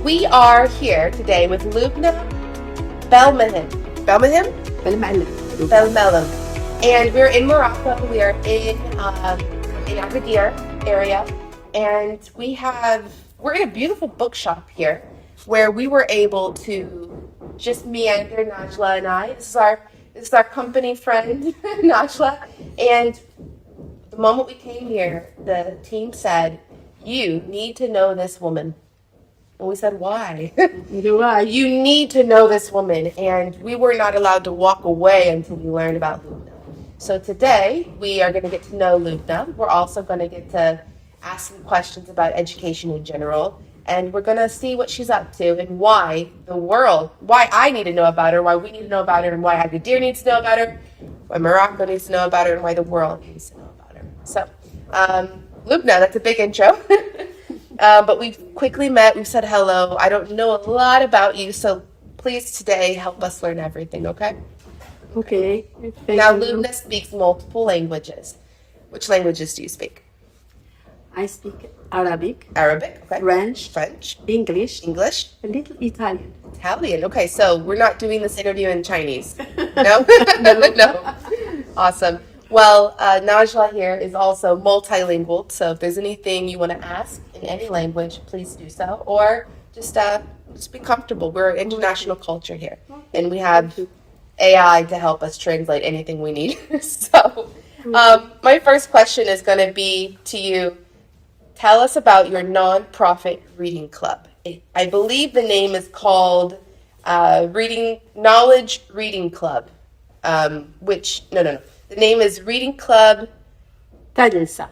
We are here today with Loubna Belmehim. Belmehim? Belmehim. And we're in Morocco. We are in Agadir area, and we're in a beautiful bookshop here, where we were able to just meander, Najlaa and I. This is our company friend, Najlaa. And the moment we came here, the team said, "You need to know this woman." And we said, "Why?" Why? You need to know this woman. And we were not allowed to walk away until we learned about Loubna. So today, we are going to get to know Loubna. We're also going to get to ask some questions about education in general. And we're going to see what she's up to and why I need to know about her, why we need to know about her, and why Agadir needs to know about her, why Morocco needs to know about her, and why the world needs to know about her. So, Loubna, that's a big intro. But we've quickly met, we've said hello. I don't know a lot about you, so please today help us learn everything, okay? Okay. Now, Loubna speaks multiple languages. Which languages do you speak? I speak Arabic, Arabic, okay. French, English, English, a little Italian. Italian. Okay, so we're not doing this interview in Chinese. No? No. Awesome. Well, Najlaa here is also multilingual, so if there's anything you want to ask in any language, please do so. Or just be comfortable. We're an international culture here, and we have AI to help us translate anything we need. So, my first question is going to be to you. Tell us about your non-profit reading club. I believe the name is called Knowledge Reading Club. No. The name is Reading Club Talensa.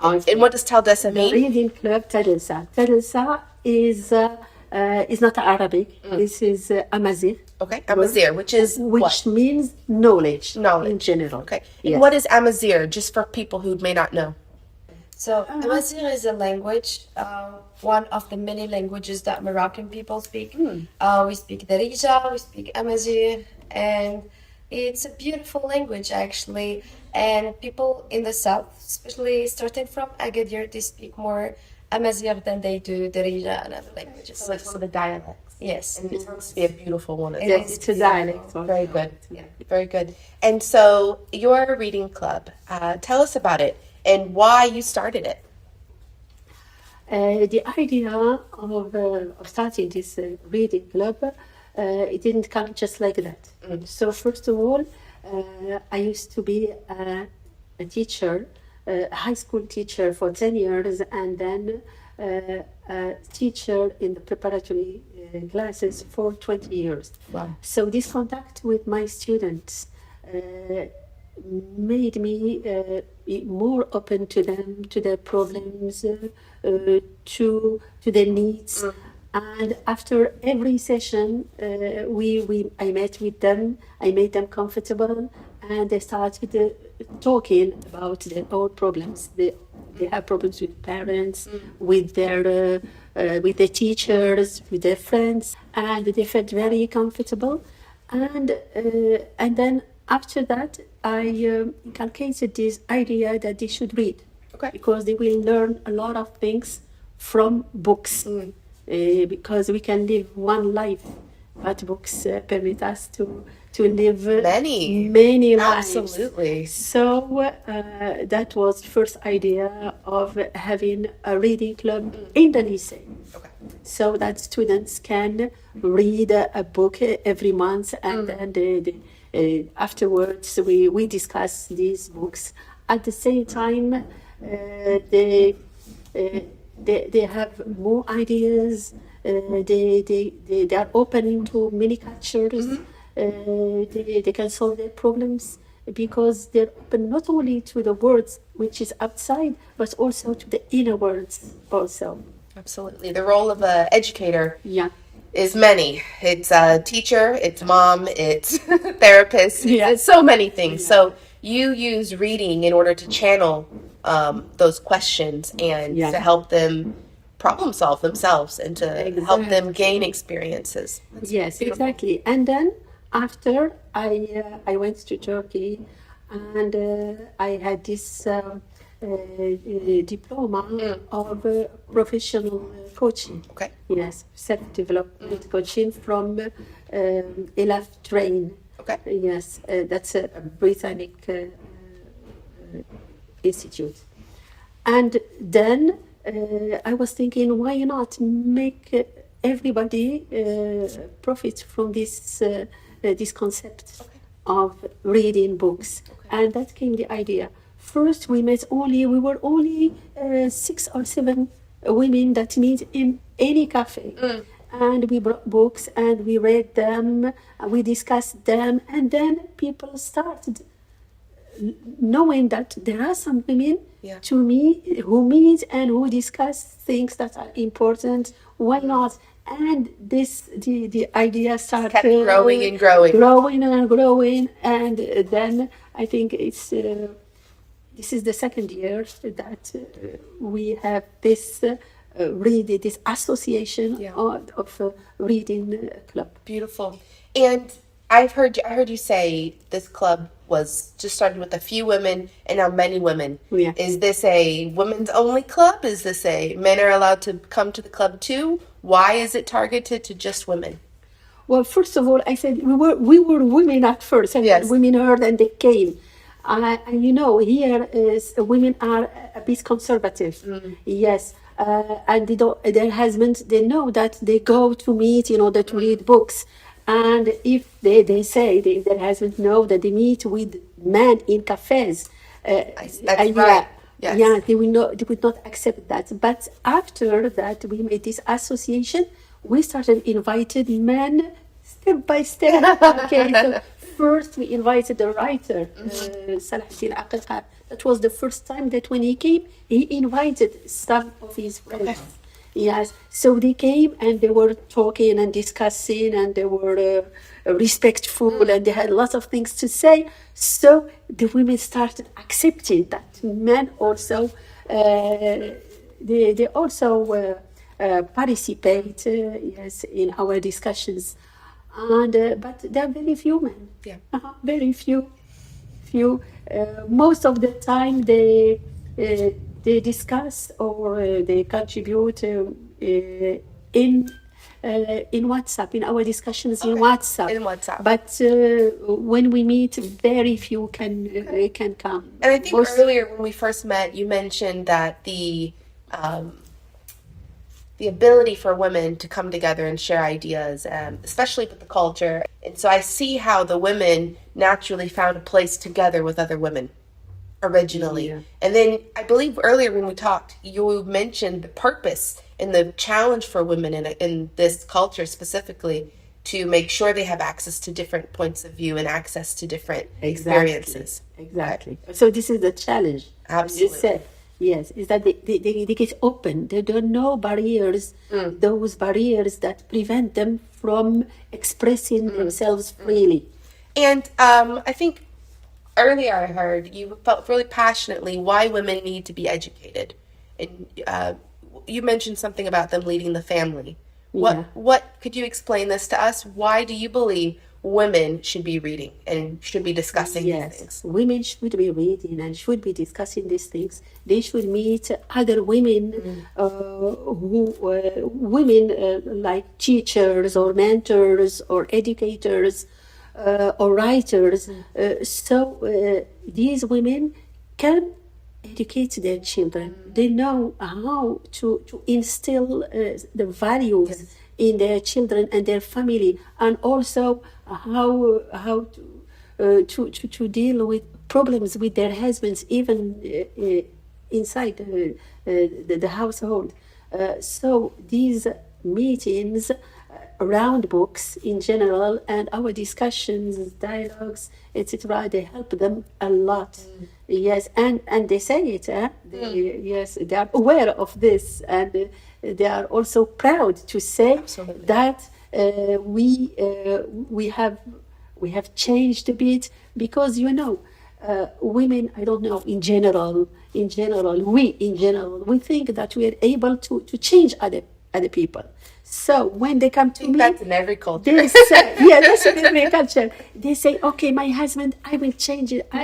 And what does Talensa mean? Reading Club Talensa. Talensa is not Arabic. This is Amazigh. Okay, Amazigh, which means knowledge. In general. Okay. Yes. And what is Amazigh, just for people who may not know? So, Amazigh is a language, one of the many languages that Moroccan people speak. We speak Darija, we speak Amazigh, and it's a beautiful language, actually. And people in the south, especially starting from Agadir, they speak more Amazigh than they do Darija and other languages. So it's one of the dialects. Yes. And it sounds to be a beautiful one. Yes, it's a dialect. Very good. Yeah, very good. And so, your reading club, tell us about it and why you started it. The idea of starting this reading club, it didn't come just like that. So first of all, I used to be a teacher, a high school teacher for 10 years, and then a teacher in the preparatory classes for 20 years. Wow. So this contact with my students made me be more open to them, to their problems, to their needs. And after every session, I met with them, I made them comfortable, and they started talking about their own problems. They have problems with parents, with their teachers, with their friends, and they felt very comfortable. And then after that, I inculcated this idea that they should read, because they will learn a lot of things from books. Because we can live one life, but books permit us to live many lives. Absolutely. So that was the first idea of having a reading club in the lycée. Okay. So that students can read a book every month, and then afterwards we discuss these books. At the same time, they have more ideas. They are open to many cultures. They can solve their problems because they're open not only to the words which is outside, but also to the inner words also. Absolutely. The role of an educator Yeah. is many. It's a teacher, it's mom, it's therapist, it's so many things. Yeah. So you use reading in order to channel those questions and to help them problem solve themselves and to help them gain experiences. Yes, exactly. And then after I went to Turkey, and I had this diploma of professional coaching. Okay. Yes, self-development coaching from Elaf Train. Okay. Yes, that's a Britannic institute. And then I was thinking, why not make everybody profit from this concept of reading books? And that came the idea. First, we were only 6 or 7 women that meet in any cafe. And we brought books and we read them, we discussed them, and then people started knowing that there are some women Yeah. to me who meet and who discuss things that are important. Why not? And the idea started Kept growing and growing. growing, and then I think this is the second year that we have this this association Yeah. of reading club. Beautiful. And I heard you say this club was just started with a few women and now many women. Yeah. Is this a women's only club? Is this a men are allowed to come to the club too? Why is it targeted to just women? Well, first of all, I said we were women at first, and Yes. women heard and they came. And here is women are a bit conservative. Yes, and they don't, their husbands, they know that they go to meet in order to read books. And if they say their husbands know that they meet with men in cafes, That's right. Yes. yeah, they would not accept that. But after that, we made this association. We started inviting men step by step. Okay, so first we invited the writer, Salahuddin Aqiqar. That was the first time that when he came, he invited some of his friends. Yes, so they came and they were talking and discussing and they were respectful and they had lots of things to say. So the women started accepting that men also, they also participate, yes, in our discussions. And but there are very few men. Yeah. Very few. Most of the time they discuss or they contribute in WhatsApp, in our discussions in Okay. WhatsApp. In WhatsApp. But when we meet, very few can come. And I think Most- earlier when we first met, you mentioned that the ability for women to come together and share ideas, especially with the culture. And so I see how the women naturally found a place together with other women originally. Yeah. And then I believe earlier when we talked, you mentioned the purpose and the challenge for women in this culture specifically to make sure they have access to different points of view and access to different experiences. Exactly. So this is the challenge. Absolutely. You said, yes, is that they get open. There are no barriers, those barriers that prevent them from expressing themselves freely. And I think earlier I heard you felt really passionately why women need to be educated. And you mentioned something about them leading the family. Yeah. What could you explain this to us? Why do you believe women should be reading and should be discussing these Yes, things? women should be reading and should be discussing these things. They should meet other women, like teachers or mentors or educators or writers. So these women can educate their children. They know how to instill the values in their children and their family, and also how to deal with problems with their husbands, even inside the household. So these meetings around books in general and our discussions, dialogues, etc., they help them a lot. Yes, and they say it. Yes, they are aware of this, and they are also proud to say Absolutely. that we have changed a bit because women, I don't know, in general we think that we are able to change other other people. So when they come I to think me, that's in every culture. they say, yeah, that's in every culture. They say, okay, my husband, I will change it. I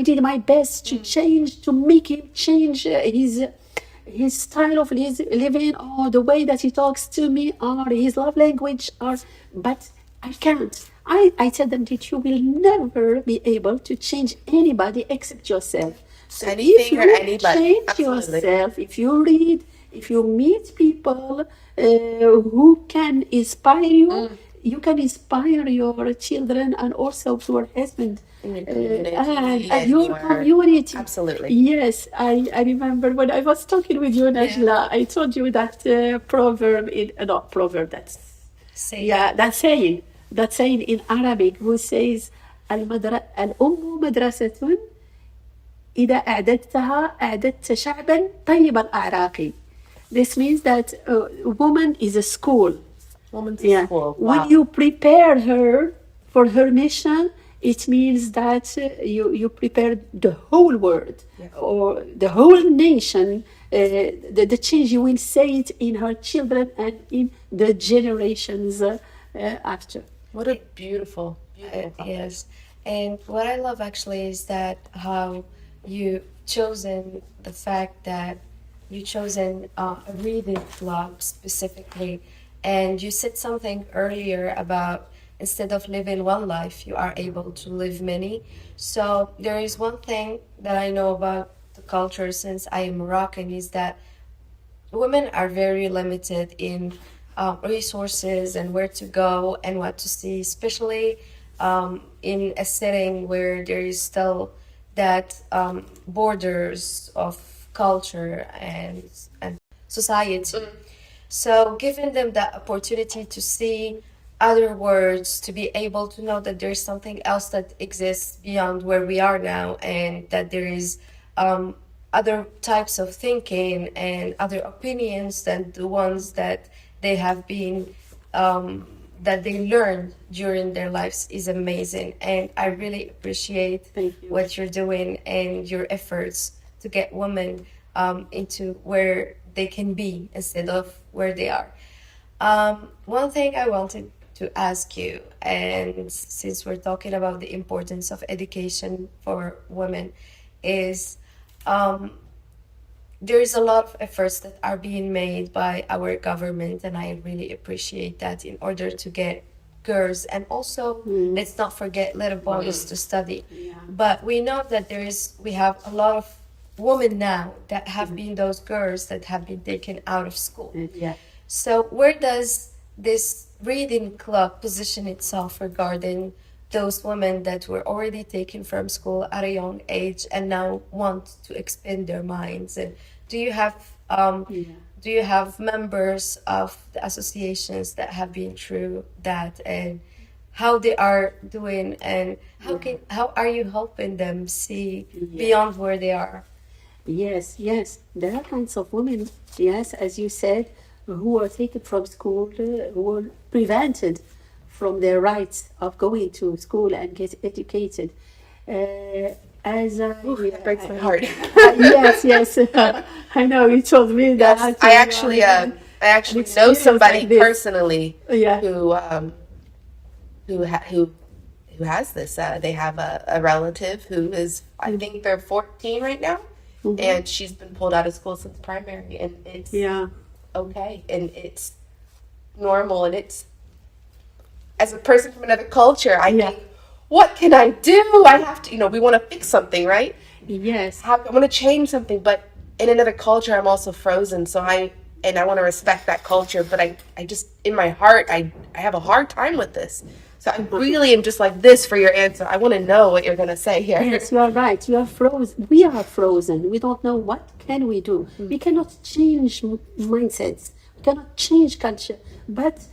did my best to change, to make him change his style of living, or the way that he talks to me, or his love language, but I can't. I tell them that you will never be able to change anybody except yourself. So if Anything or you anybody. change Absolutely. yourself, if you read, if you meet people who can inspire you, you can inspire your children and also your husband In your community and your community. Absolutely. Yes, I remember when I was talking with you, Najlaa, I told you that proverb not proverb, that's Say that saying in Arabic who says الأم مدرسة إذا أعددتها أعددت شعبا طيب الأعراق. This means that a woman is a school. Woman's Yeah. school. Wow. When you prepare her for her mission, it means that you prepare the whole world or the whole nation. The change, you will see it in her children and in the generations after. What a beautiful, beautiful topic. Yes, and what I love actually is that how you chosen the fact that you chosen a reading club specifically, and you said something earlier about instead of living one life, you are able to live many. So there is one thing that I know about the culture since I am Moroccan is that women are very limited in resources and where to go and what to see, especially in a setting where there is still that borders of culture and society. So giving them that opportunity to see other words, to be able to know that there's something else that exists beyond where we are now, and that there is other types of thinking and other opinions than the ones that they have been that they learned during their lives is amazing. And I really appreciate Thank you. what you're doing and your efforts to get women into where they can be instead of where they are. One thing I wanted to ask you, and since we're talking about the importance of education for women, is there's a lot of efforts that are being made by our government, and I really appreciate that in order to get girls and also let's not forget little boys to study. But we know that we have a lot of women now that have been those girls that have been taken out of school. Yeah. So where does this reading club position itself regarding those women that were already taken from school at a young age and now want to expand their minds? And do you have members of the associations that have been through that, and how they are doing, and how are you helping them see beyond where they are? Yes, there are kinds of women, yes, as you said, who are taken from school, who were prevented from their rights of going to school and get educated. That breaks my heart. Yes, I know you told me that. Yes, I actually know somebody like this. personally Yeah. who has this. They have a relative who is, I think they're 14 right now, and she's been pulled out of school since primary, and it's okay, and it's normal, and it's, as a person from another culture, I think, what can I do? I have to, we want to fix something, right? Yes. I want to change something, but in another culture, I'm also frozen. So I want to respect that culture, but I just, in my heart, I have a hard time with this. So I really am just like this for your answer. I want to know what you're going to say here. Yes, you are right. You are frozen. We are frozen. We don't know what can we do. We cannot change mindsets. We cannot change culture. But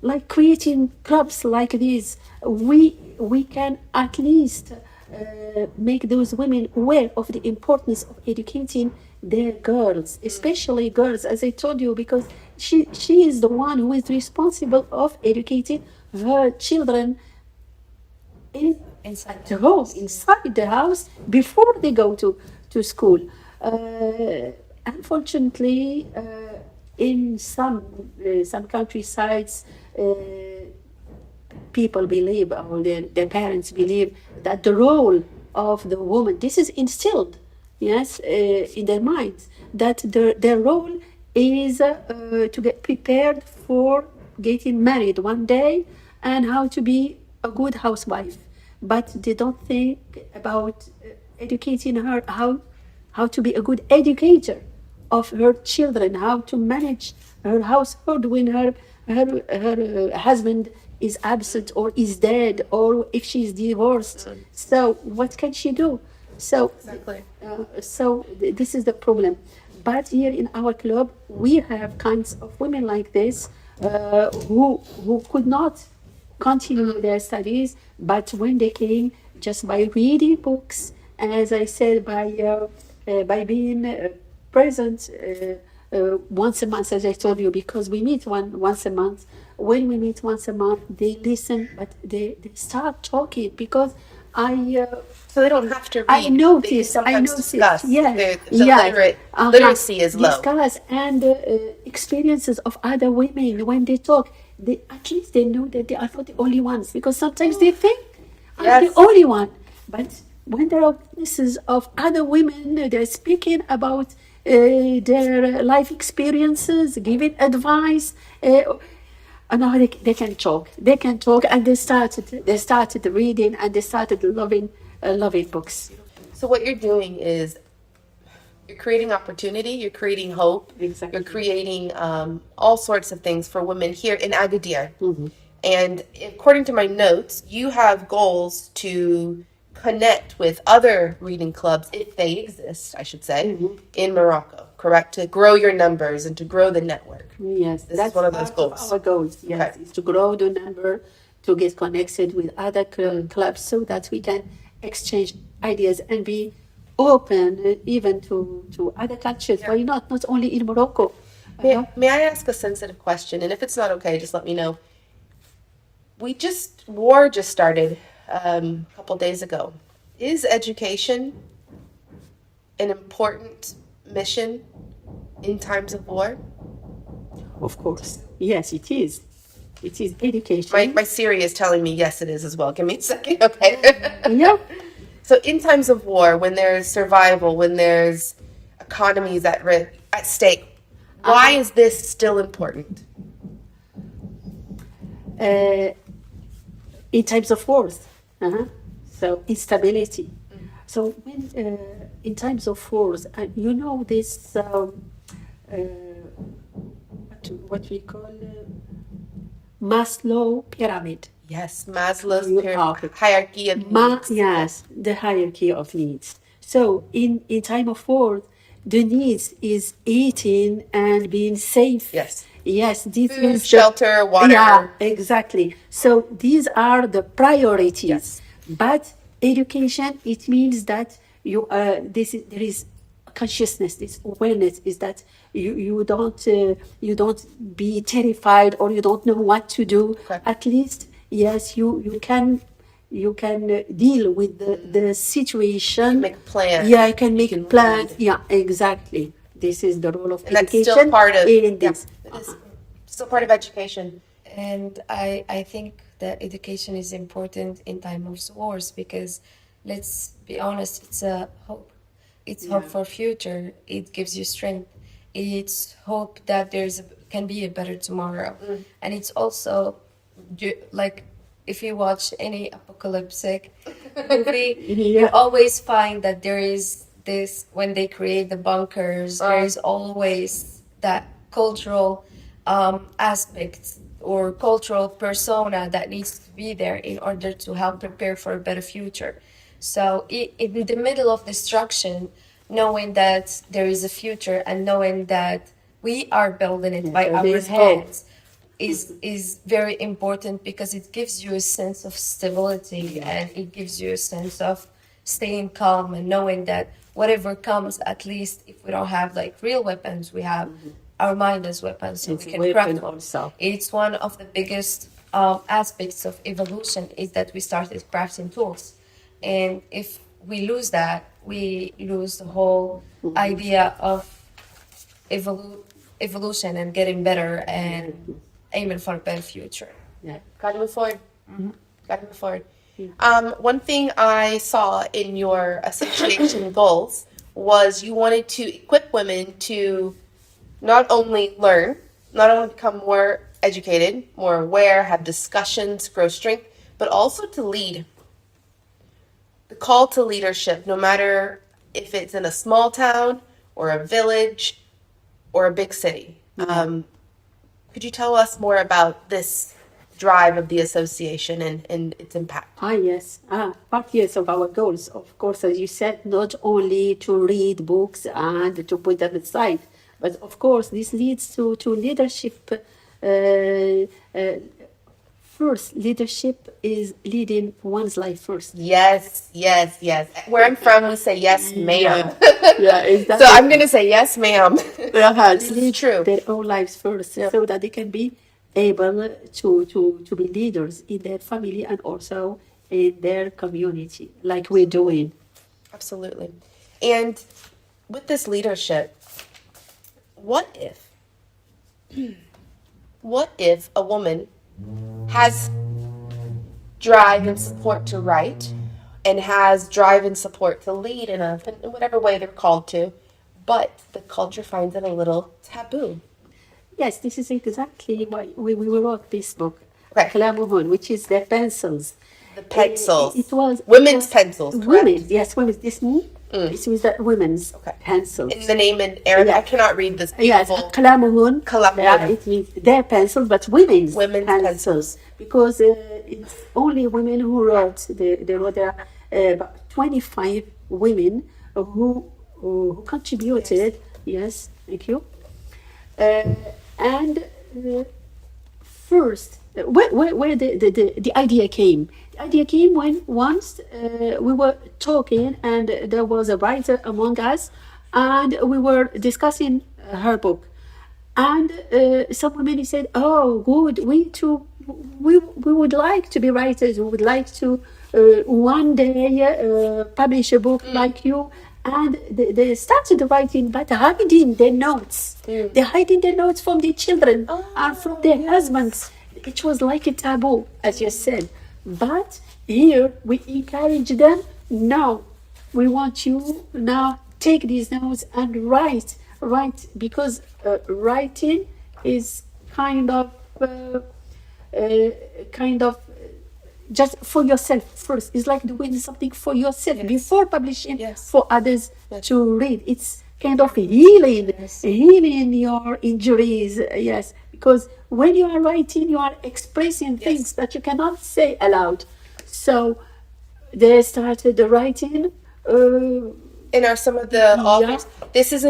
like creating clubs like these, we can at least make those women aware of the importance of educating their girls, especially girls, as I told you, because she is the one who is responsible of educating her children inside the house before they go to school. Unfortunately, in some countrysides, people believe, or their parents believe, that the role of the woman, this is instilled, yes, in their minds, that their role is to get prepared for getting married one day and how to be a good housewife. But they don't think about educating her how to be a good educator of her children, how to manage her household when her husband is absent or is dead, or if she's divorced. So what can she do? So Exactly. this is the problem. But here in our club, we have kinds of women like this, who could not continue their studies, but when they came, just by reading books, as I said, by being present once a month, as I told you, because we meet once a month. When we meet once a month, they listen, but they start talking, because So they don't have to read. I They can notice, sometimes discuss. yeah, The yeah, literacy is low. discuss and experiences of other women. When they talk, at least they know that they are not the only ones, because sometimes they think I'm the Yes. only one. But when there are witnesses of other women, they're speaking about their life experiences, giving advice. Now they can talk. They can talk, and they started reading, and they started loving books. So what you're doing is you're creating opportunity, you're creating hope, Exactly. you're creating all sorts of things for women here in Agadir. And according to my notes, you have goals to connect with other reading clubs, if they exist, I should say, in Morocco, correct? To grow your numbers and to grow the network. Yes, This is that's one of those part goals. our goals. Yes, Okay. is to grow the number, to get connected with other clubs, so that we can exchange ideas and be open, even to other cultures. Yeah. Why not? Not only in Morocco. May I ask a sensitive question? And if it's not okay, just let me know. War just started a couple days ago. Is education an important mission in times of war? Of course. Yes, it is. It is education. My Siri is telling me yes, it is as well. Give me a second, okay? Yeah. So in times of war, when there's survival, when there's economies at stake, why is this still important? In times of wars, so instability. So when in times of wars, you know this what we call Maslow pyramid. Yes, Maslow's Okay. hierarchy of needs. Yes, the hierarchy of needs. So in time of war, the needs is eating and being safe. Yes. Yes, this Food, is shelter, water. Yeah, exactly. So these are the priorities. Yes. But education, it means that there is consciousness, this awareness, is that you don't be terrified, or you don't know what to do. Okay. At least, yes, you can deal with the situation. Make a plan. Yeah, you can make You a can plan. lead. Yeah, exactly. This is the role of And that's education still part of in this. it is still part of education. And I think that education is important in time of wars, because let's be honest, it's a hope. It's hope for future. It gives you strength. It's hope that can be a better tomorrow. And it's also like, if you watch any apocalyptic movie, you always find that there is this, when they create the bunkers, there is always that cultural aspect or cultural persona that needs to be there in order to help prepare for a better future. So in the middle of destruction, knowing that there is a future and knowing that we are building it by our there's hope. hands is very important, because it gives you a sense of stability, and it gives you a sense of staying calm and knowing that whatever comes, at least if we don't have like real weapons, we have our mind as weapons, so It's we a can weapon craft them. also. It's one of the biggest aspects of evolution, is that we started crafting tools, and if we lose that, we lose the whole idea of evolution and getting better and aiming for a better future. Yeah. Gotta move forward. Gotta move forward. One thing I saw in your association goals was you wanted to equip women to not only learn, not only become more educated, more aware, have discussions, grow strength, but also to lead. The call to leadership, no matter if it's in a small town or a village or a big city. Could you tell us more about this drive of the association and its impact? Yes. Part yes of our goals, of course, as you said, not only to read books and to put them aside, but of course, this leads to leadership. First, leadership is leading one's life first. Yes, yes, yes. Where I'm from, we say yes, ma'am. Yeah, So exactly. I'm going to say yes, ma'am. This is lead true. their own lives first, Yeah. so that they can be able to be leaders in their family and also in their community, like we're doing. Absolutely. And with this leadership, what if a woman has drive and support to write and has drive and support to lead in whatever way they're called to, but the culture finds it a little taboo? Yes, this is exactly why we wrote this book, Okay. Kalamuhun, which is their pencils. The pencils. It was Women's pencils, correct? Women's, yes, women's. This is the women's Okay. pencils. In the name in Arabic, Yeah. I cannot read this Yes, beautiful. Kalamuhun. Kalamuhun. Yeah, it means their pencils, but women's Pencils. because it's only women who wrote. There were about 25 women who contributed. Yes, thank you. And first, where the idea came. The idea came when once we were talking and there was a writer among us and we were discussing her book. And some women said, "Oh, good. We too. We would like to be writers. We would like to one day publish a book like you." And they started writing, but hiding their notes. They're hiding their notes from their children and from their husbands. It was like a taboo, as you said. But here we encourage them. No, we want you now take these notes and write because writing is kind of just for yourself first. It's like doing something for yourself before publishing for others to read. It's kind of healing your injuries. Yes, because when you are writing, you are expressing things that you cannot say aloud. So they started writing. And are some of the authors? This is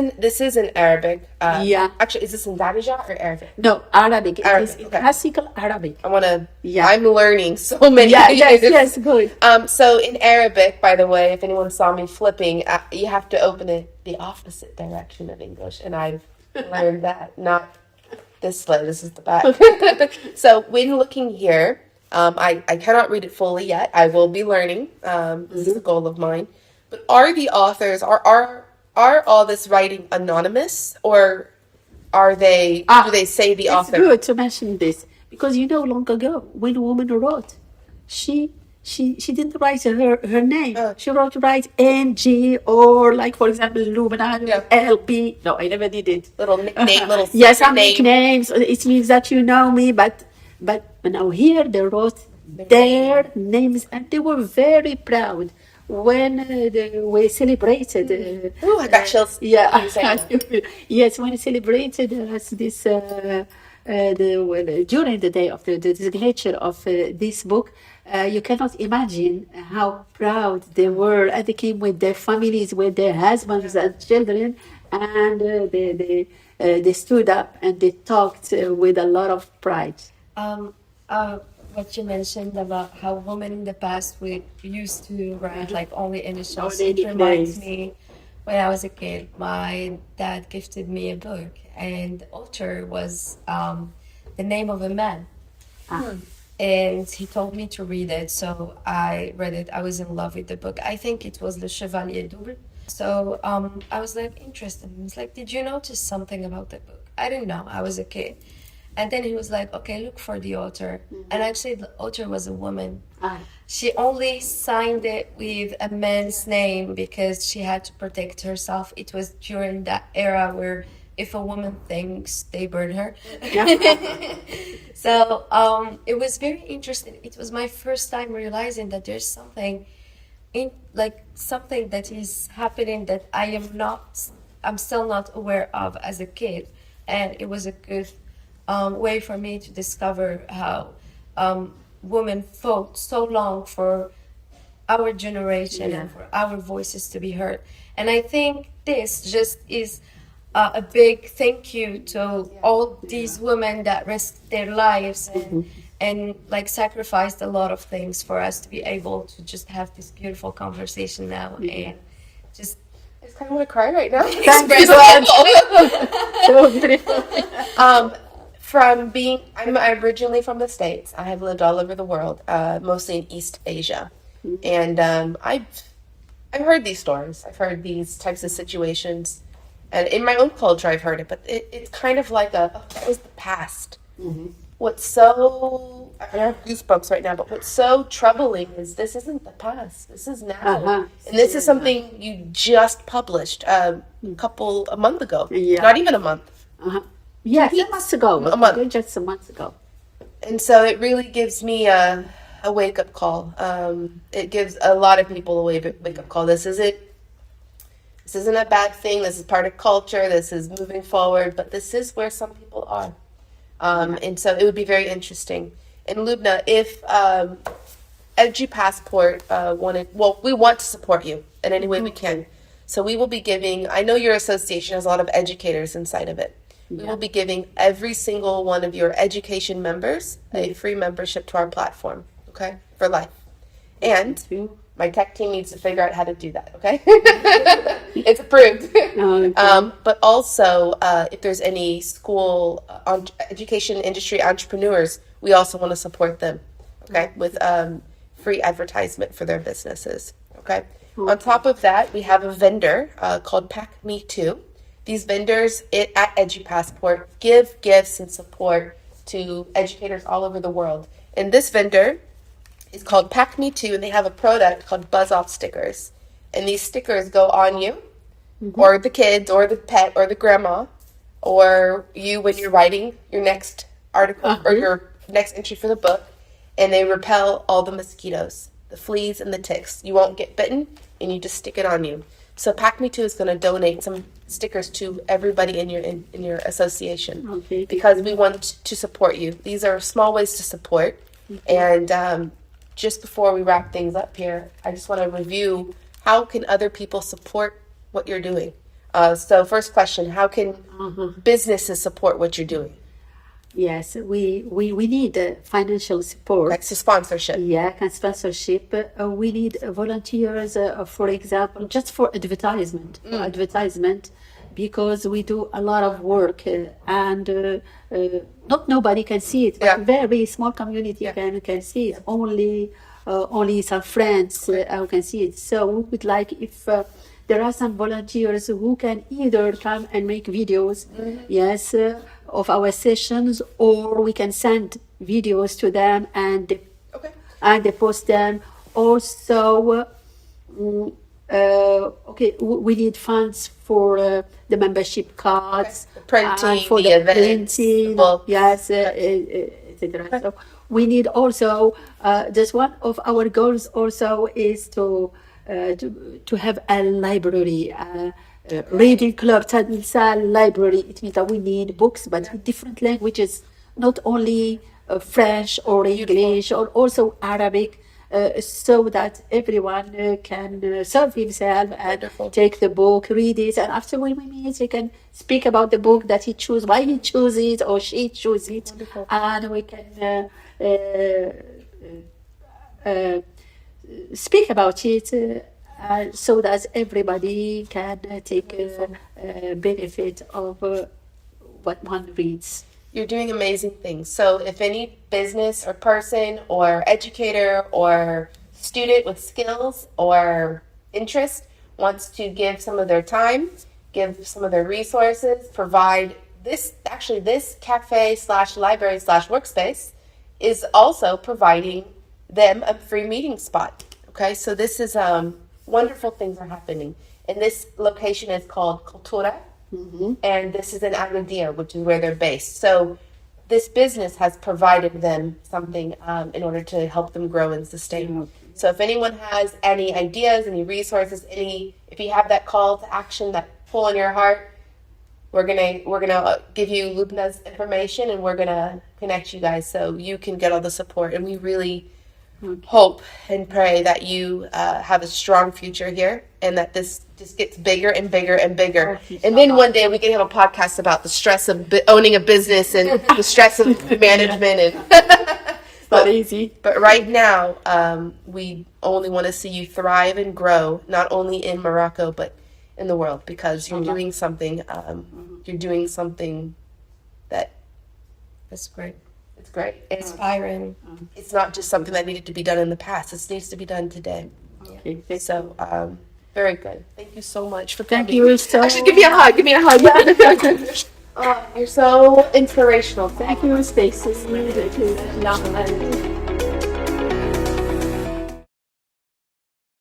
in Arabic. Actually, is this in Darija or Arabic? No, Arabic. It Arabic, is okay. classical Arabic. I want to. Yeah. I'm learning so many. Yes, good. So in Arabic, by the way, if anyone saw me flipping, you have to open it the opposite direction of English, and I've learned that, not this way. This is the back. So when looking here, I cannot read it fully yet. I will be learning. This is a goal of mine. But are the authors are all this writing anonymous, or are they? Do they say the author? It's good to mention this because long ago when a woman wrote, she didn't write her name. She write NG or like for example Loubna LB. No, I never did it. Little nickname, little yes, some name. nicknames. It means that you know me, but now here they wrote their names and they were very proud. When we celebrated, I got chills. Yes, when we celebrated this during the day of the signature of this book, you cannot imagine how proud they were, and they came with their families, with their husbands and children, and they stood up and they talked with a lot of pride. What you mentioned about how women in the past we used to write like only initials. Only It reminds nicknames. me when I was a kid, my dad gifted me a book, and the author was the name of a man. And he told me to read it, so I read it. I was in love with the book. I think it was Le Chevalier Double. So I was like interested. It's like, did you notice something about the book? I didn't know. I was a kid. And then he was like, okay, look for the author. And actually, the author was a woman. Ah, She only signed it with a man's name because she had to protect herself. It was during that era where if a woman thinks, they burn her. So it was very interesting. It was my first time realizing that there's something in like something that is happening that I'm still not aware of as a kid, and it was a good way for me to discover how women fought so long for our generation and for our voices to be heard. And I think this just is a big thank you to all these women that risked their lives and like sacrificed a lot of things for us to be able to just have this beautiful conversation now and just I just kind of want to cry right now. Thank you. So beautiful. I'm originally from the States. I have lived all over the world, mostly in East Asia, and I've heard these stories. I've heard these types of situations, and in my own culture, I've heard it. But it's kind of like that was the past. What's so I have goosebumps right now. But what's so troubling is this isn't the past. This is now, and this is something you just published a month ago. Yeah. Not even a month. Yes, a month ago. A month. Just a month ago. And so it really gives me a wake-up call. It gives a lot of people a wake-up call. This isn't a bad thing. This is part of culture. This is moving forward. But this is where some people are. And so it would be very interesting. And Loubna, if Edu Passport we want to support you in any way we can. So we will be giving, I know your association has a lot of educators inside of it. We will be giving every single one of your education members a free membership to our platform, okay, for life. And my tech team needs to figure out how to do that, okay? It's approved. But also, if there's any school education industry entrepreneurs, we also want to support them, okay, with free advertisement for their businesses, okay? On top of that, we have a vendor called Pack Me Too. These vendors at EduPassport give gifts and support to educators all over the world. And this vendor is called Pack Me Too, and they have a product called Buzz Off stickers. And these stickers go on you, or the kids, or the pet, or the grandma, or you when you're writing your next article or your next entry for the book, and they repel all the mosquitoes, the fleas, and the ticks. You won't get bitten, and you just stick it on you. So Pack Me Too is going to donate some stickers to everybody in your association because we want to support you. These are small ways to support. And just before we wrap things up here, I just want to review how can other people support what you're doing. So first question, how can businesses support what you're doing? Yes, we need financial support. Like sponsorship. Yeah, sponsorship. We need volunteers, for example, just for advertisement, because we do a lot of work and not nobody can see it. But very small community can see it. Only some friends who can see it. So we would like if there are some volunteers who can either come and make videos, yes, of our sessions, or we can send videos to them and they post them. Also, we need funds for the membership cards, the printing, for the events, printing, yes, etc. So we need also. Just one of our goals also is to have a library. Reading Club Talensa library. It means that we need books, but in different languages, not only French or English, or also Arabic, so that everyone can serve himself and take the book, read it, and after we meet, he can speak about the book that he chose, why he chose it or she chose it, and we can speak about it. So that everybody can take benefit of what one reads. You're doing amazing things. So if any business or person or educator or student with skills or interest wants to give some of their time, give some of their resources, provide this cafe slash library slash workspace is also providing them a free meeting spot. Okay, so this is wonderful things are happening. And this location is called Cultura, and this is in Agadir, which is where they're based. So this business has provided them something in order to help them grow and sustain. So if anyone has any ideas, any resources, if you have that call to action, that pull in your heart, we're gonna give you Loubna's information, and we're gonna connect you guys so you can get all the support. And we really hope and pray that you have a strong future here, and that this just gets bigger and bigger and bigger. And then one day we can have a podcast about the stress of owning a business and the stress of management. And it's not easy. But right now, we only want to see you thrive and grow, not only in Morocco but in the world, because you're doing something. You're doing something That's great. it's great. Inspiring. It's not just something that needed to be done in the past. It needs to be done today. Okay. So, very good. Thank you so much for coming. Thank you so Actually, give me a hug. Give me a hug. Oh, you're so inspirational. Thank you, Stacey. Thank you, Najlaa.